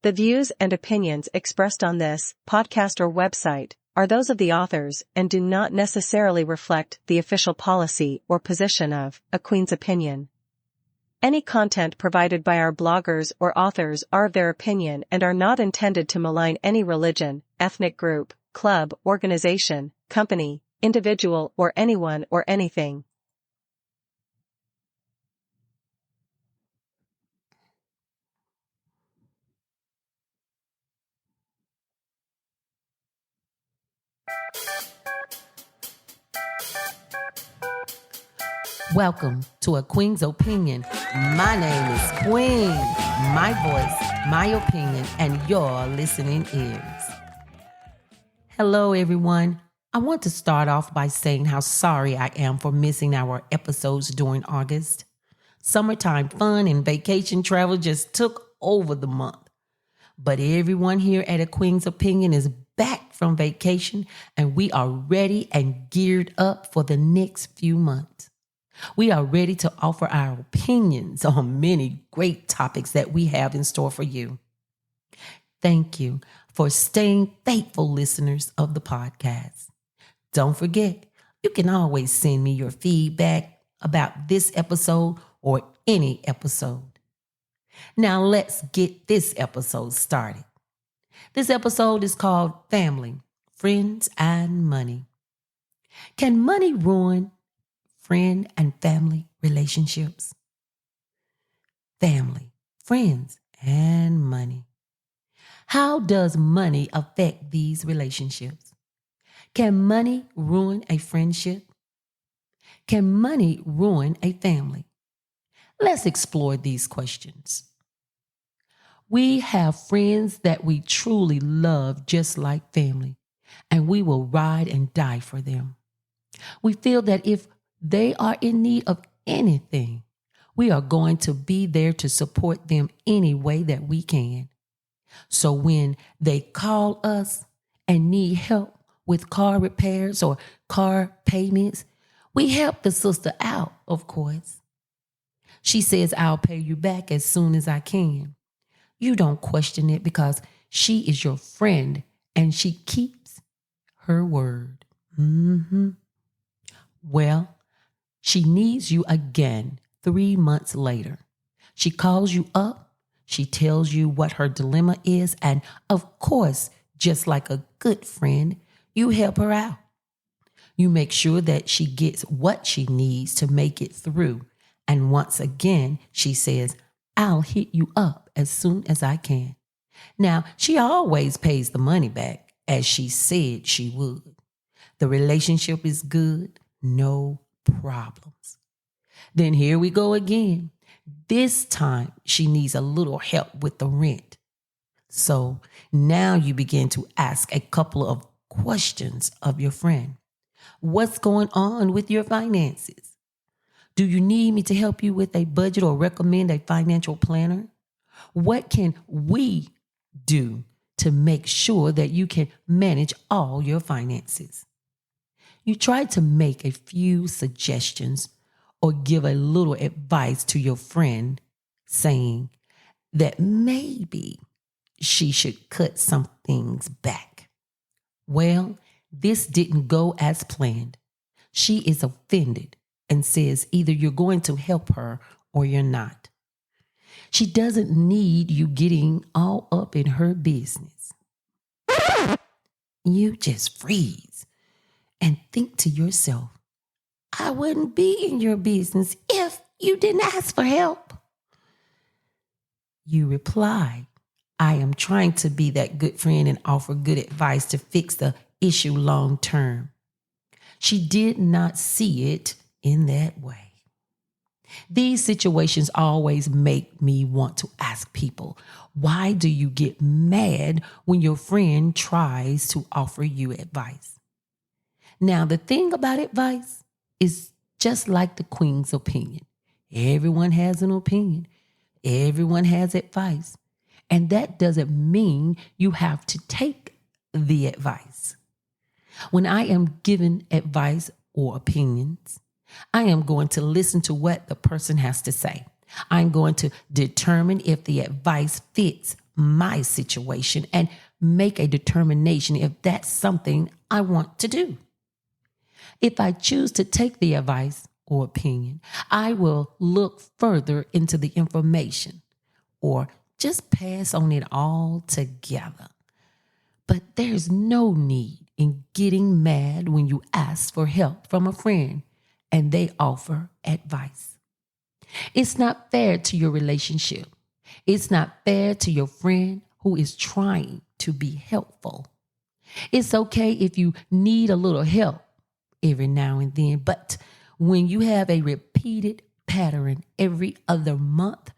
The views and opinions expressed on this podcast or website are those of the authors and do not necessarily reflect the official policy or position of A Queen's Opinion. Any content provided by our bloggers or authors are of their opinion and are not intended to malign any religion, ethnic group, club, organization, company, individual, or anyone or anything. Welcome to A Queen's Opinion. My name is Queen. My voice, my opinion, and your listening ears. Hello, everyone. I want to start off by saying how sorry I am for missing our episodes during August. Summertime fun and vacation travel just took over the month. But everyone here at A Queen's Opinion is back from vacation, and we are ready and geared up for the next few months. We are ready to offer our opinions on many great topics that we have in store for you. Thank you for staying faithful listeners of the podcast. Don't forget, you can always send me your feedback about this episode or any episode. Now let's get this episode started. This episode is called Family, Friends, and Money. Can money ruin friend and family relationships? Family, friends, and money. How does money affect these relationships? Can money ruin a friendship? Can money ruin a family? Let's explore these questions. We have friends that we truly love just like family, and we will ride and die for them. We feel that if they are in need of anything, we are going to be there to support them any way that we can. So when they call us and need help with car repairs or car payments, we help the sister out, of course. She says, "I'll pay you back as soon as I can." You don't question it because she is your friend and she keeps her word. Well, she needs you again 3 months later. She calls you up. She tells you what her dilemma is. And of course, just like a good friend, you help her out. You make sure that she gets what she needs to make it through. And once again, she says, "I'll hit you up as soon as I can." Now, she always pays the money back, as she said she would. The relationship is good, no problems. Then here we go again. This time, she needs a little help with the rent. So now you begin to ask a couple of questions of your friend. What's going on with your finances? Do you need me to help you with a budget or recommend a financial planner? What can we do to make sure that you can manage all your finances? You try to make a few suggestions or give a little advice to your friend, saying that maybe she should cut some things back. Well, this didn't go as planned. She is offended and says either you're going to help her or you're not. She doesn't need you getting all up in her business. You just freeze and think to yourself, I wouldn't be in your business if you didn't ask for help. You reply, I am trying to be that good friend and offer good advice to fix the issue long term. She did not see it in that way. These situations always make me want to ask people, why do you get mad when your friend tries to offer you advice? Now, the thing about advice is just like the Queen's Opinion. Everyone has an opinion. Everyone has advice. And that doesn't mean you have to take the advice. When I am given advice or opinions, I am going to listen to what the person has to say. I'm going to determine if the advice fits my situation and make a determination if that's something I want to do. If I choose to take the advice or opinion, I will look further into the information or just pass on it all together. But there's no need in getting mad when you ask for help from a friend and they offer advice. It's not fair to your relationship. It's not fair to your friend who is trying to be helpful. It's okay if you need a little help every now and then, but when you have a repeated pattern every other month,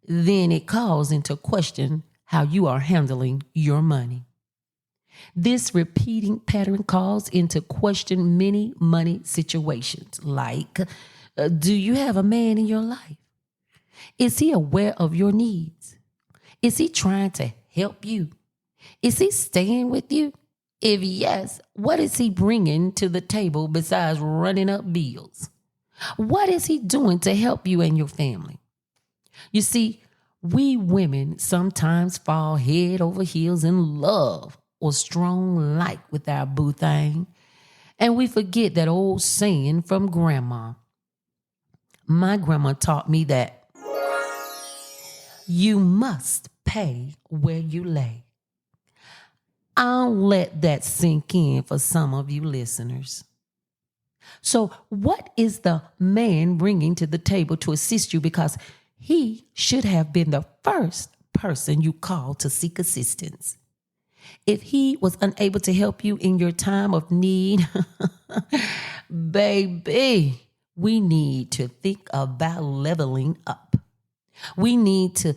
then it calls into question how you are handling your money. This repeating pattern calls into question many money situations like, do you have a man in your life? Is he aware of your needs? Is he trying to help you? Is he staying with you? If yes, what is he bringing to the table besides running up bills? What is he doing to help you and your family? You see, we women sometimes fall head over heels in love or strong like with our boo thing, and we forget that old saying from grandma. My grandma taught me that you must pay where you lay. I'll let that sink in for some of you listeners. So what is the man bringing to the table to assist you? Because he should have been the first person you called to seek assistance. If he was unable to help you in your time of need, baby, we need to think about leveling up. We need to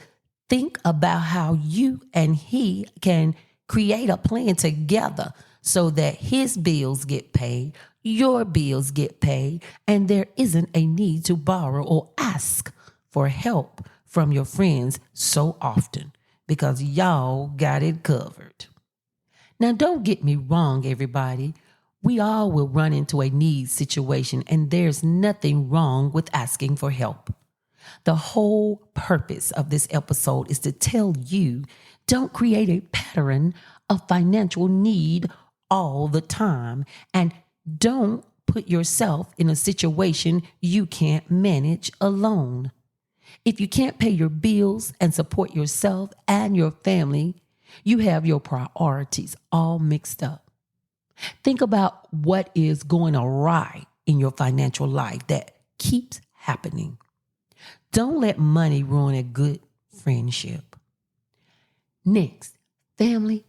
think about how you and he can create a plan together so that his bills get paid, your bills get paid, and there isn't a need to borrow or ask for help from your friends so often because y'all got it covered. Now, don't get me wrong, everybody. We all will run into a need situation, and there's nothing wrong with asking for help. The whole purpose of this episode is to tell you, don't create a pattern of financial need all the time, and don't put yourself in a situation you can't manage alone. If you can't pay your bills and support yourself and your family, you have your priorities all mixed up. Think about what is going awry in your financial life that keeps happening. Don't let money ruin a good friendship. Next, family.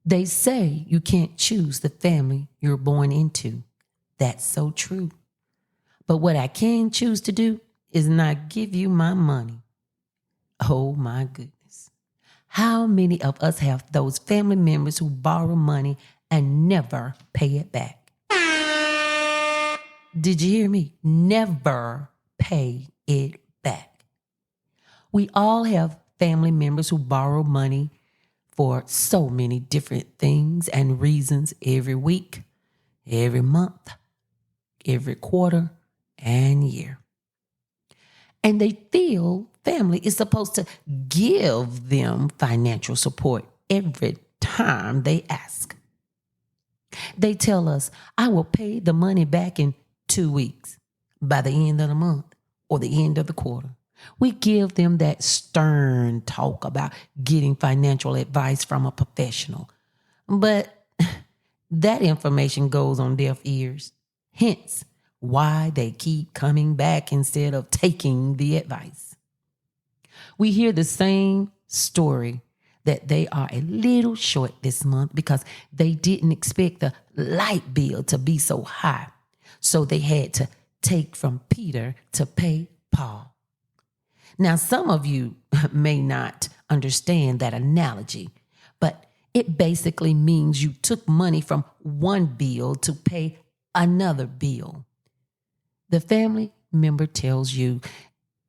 They say you can't choose the family you're born into. That's so true. But what I can choose to do is not give you my money. Oh my goodness. How many of us have those family members who borrow money and never pay it back? Did you hear me? Never pay it back. We all have family members who borrow money for so many different things and reasons every week, every month, every quarter, and year. And they feel family is supposed to give them financial support every time they ask. They tell us, I will pay the money back in 2 weeks, by the end of the month or the end of the quarter. We give them that stern talk about getting financial advice from a professional. But that information goes on deaf ears. Hence, why they keep coming back instead of taking the advice. We hear the same story that they are a little short this month because they didn't expect the light bill to be so high. So they had to take from Peter to pay Paul. Now, some of you may not understand that analogy, but it basically means you took money from one bill to pay another bill. The family member tells you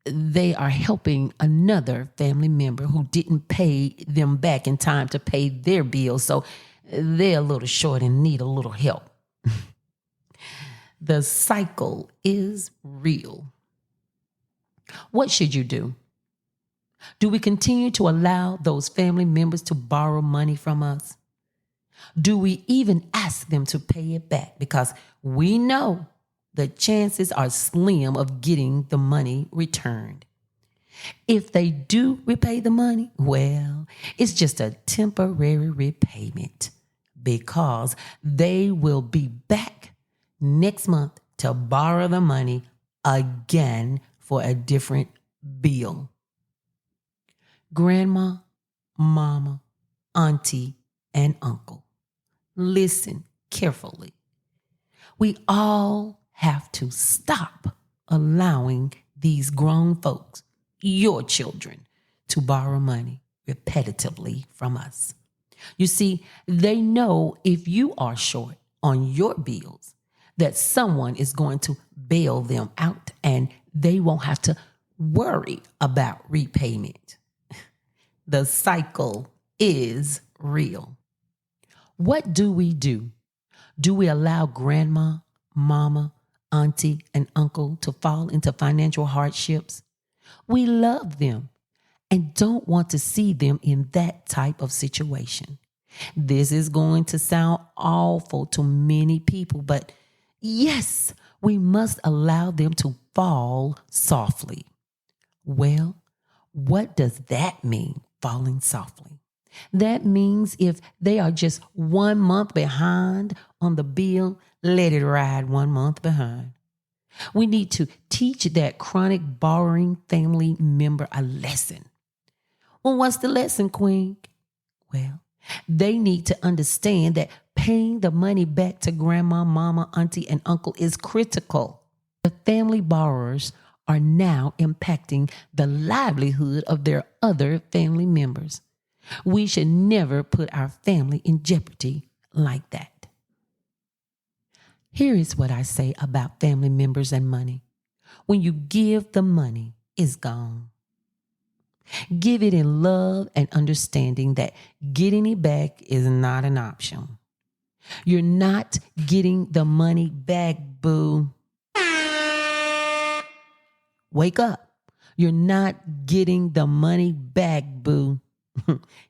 they are helping another family member who didn't pay them back in time to pay their bill, so they're a little short and need a little help. The cycle is real. What should you do? Do we continue to allow those family members to borrow money from us? Do we even ask them to pay it back? Because we know the chances are slim of getting the money returned. If they do repay the money, well, it's just a temporary repayment because they will be back next month to borrow the money again for a different bill. Grandma, mama, auntie, and uncle, listen carefully. We all have to stop allowing these grown folks, your children, to borrow money repetitively from us. You see, they know if you are short on your bills, that someone is going to bail them out and they won't have to worry about repayment. The cycle is real. What do we do? Do we allow grandma, mama, auntie, and uncle to fall into financial hardships? We love them and don't want to see them in that type of situation. This is going to sound awful to many people, but yes, we must allow them to fall softly. Well, what does that mean, falling softly? That means if they are just 1 month behind on the bill, let it ride 1 month behind. We need to teach that chronic borrowing family member a lesson. Well, what's the lesson, Queen? Well, they need to understand that paying the money back to grandma, mama, auntie, and uncle is critical. The family borrowers are now impacting the livelihood of their other family members. We should never put our family in jeopardy like that. Here is what I say about family members and money. When you give the money, it's gone. Give it in love and understanding that getting it back is not an option. You're not getting the money back, boo. Wake up. You're not getting the money back, boo.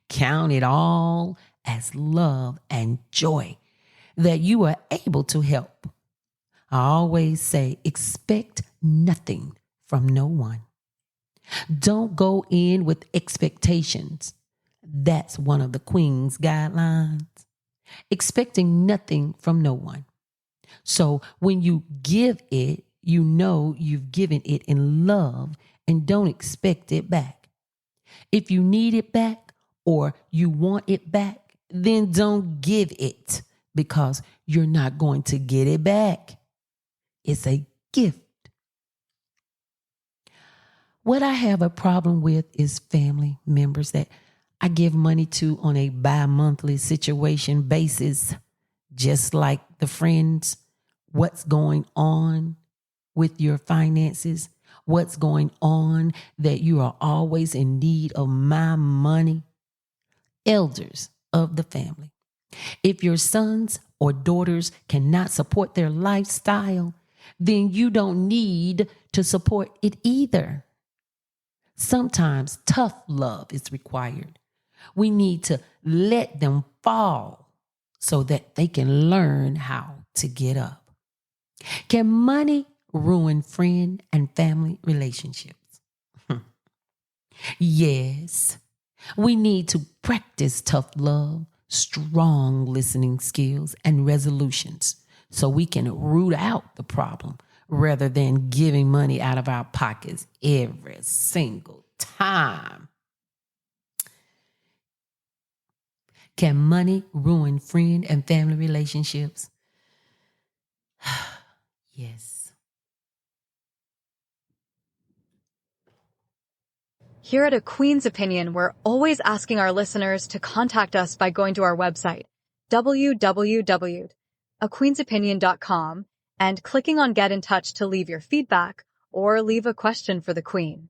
Count it all as love and joy that you are able to help. I always say, expect nothing from no one. Don't go in with expectations. That's one of the Queen's guidelines. Expecting nothing from no one. So when you give it, you know you've given it in love and don't expect it back. If you need it back or you want it back, then don't give it because you're not going to get it back. It's a gift. What I have a problem with is family members that I give money to on a bi-monthly situation basis, just like the friends. What's going on with your finances? What's going on that you are always in need of my money? Elders of the family. If your sons or daughters cannot support their lifestyle, then you don't need to support it either. Sometimes tough love is required. We need to let them fall so that they can learn how to get up. Can money ruin friend and family relationships? Yes. We need to practice tough love, strong listening skills, and resolutions so we can root out the problem rather than giving money out of our pockets every single time. Can money ruin friend and family relationships? Yes. Here at A Queen's Opinion, we're always asking our listeners to contact us by going to our website, www.aqueensopinion.com, and clicking on Get in Touch to leave your feedback or leave a question for the Queen.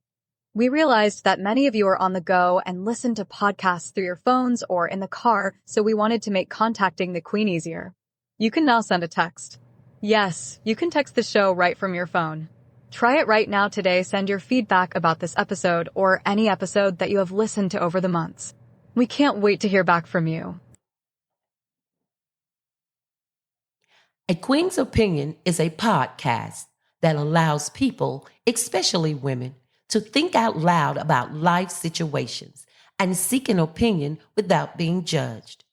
We realized that many of you are on the go and listen to podcasts through your phones or in the car, so we wanted to make contacting the Queen easier. You can now send a text. Yes, you can text the show right from your phone. Try it right now today. Send your feedback about this episode or any episode that you have listened to over the months. We can't wait to hear back from you. A Queen's Opinion is a podcast that allows people, especially women, to think out loud about life situations and seek an opinion without being judged.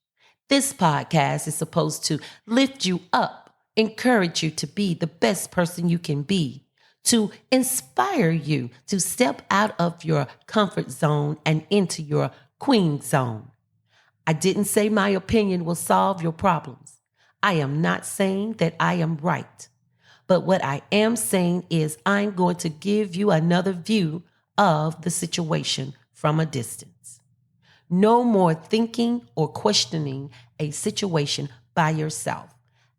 This podcast is supposed to lift you up, encourage you to be the best person you can be, to inspire you to step out of your comfort zone and into your queen zone. I didn't say my opinion will solve your problems. I am not saying that I am right. But what I am saying is I'm going to give you another view of the situation from a distance. No more thinking or questioning a situation by yourself.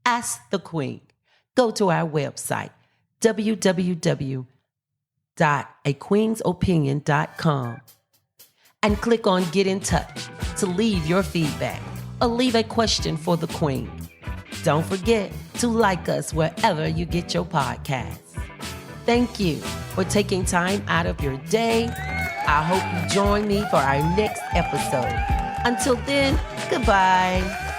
Ask the Queen. Go to our website, www.aqueensopinion.com, and click on Get in Touch to leave your feedback or leave a question for the Queen. Don't forget to like us wherever you get your podcasts. Thank you for taking time out of your day. I hope you join me for our next episode. Until then, goodbye.